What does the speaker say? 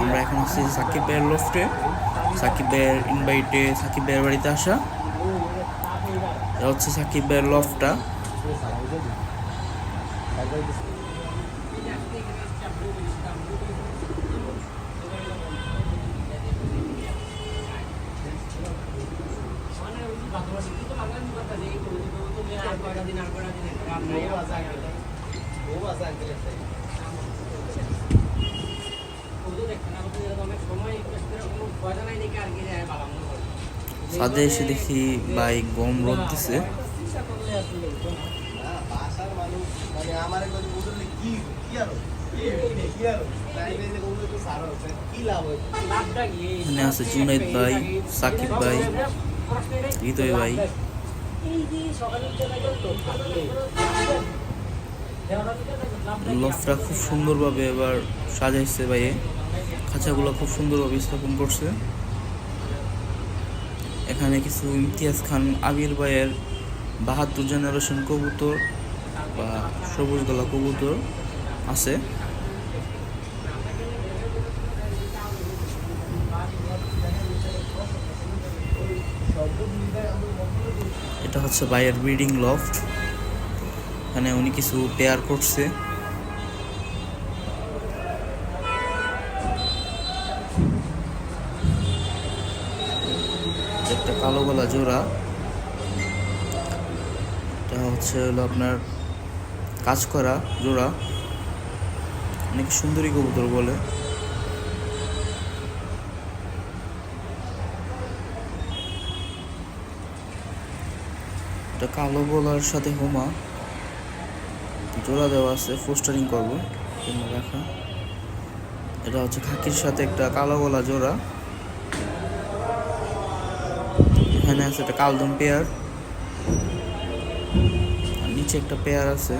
আমরা এখন আছি সাকিব ভাইয়ের লফটে। সাকিব ভাইয়ের ইনভাইটে সাকিব ভাইয়ের বাড়িতে আসা। এটা হচ্ছে সাকিব ভাইয়ের লফটটা। ছাদে এসে দেখি ভাই গম রোদ দিছে। এখানে আছে জুনাইদ ভাই, সাকিব ভাই, হৃদয় ভাই। লফটা খুব সুন্দরভাবে এবার সাজাইছে ভাইয়ে। খাঁচাগুলো খুব সুন্দরভাবে স্থাপন করছে। এখানে কিছু ইমতিয়াজ খান আবির ভাইয়ের 72 জেনারেশন কবুতর বা সবুজ গলা কবুতর আছে। এটা হচ্ছে ভাইয়ের ব্রিডিং লফট। এখানে উনি কিছু পেয়ার করছে। একটা কালো গলা জোড়া, এটা হচ্ছে হলো আপনার কাজ করা জোড়া, অনেক সুন্দরী কবুতর বলে। এটা কালো গলার সাথে হোমা জোড়া দেওয়া আছে, পোস্টারিং করবো রাখা। এটা হচ্ছে খাকির সাথে একটা কালো গলা জোড়া। এখানে আছে একটা কালদম পেয়ার, নিচে একটা পেয়ার আছে।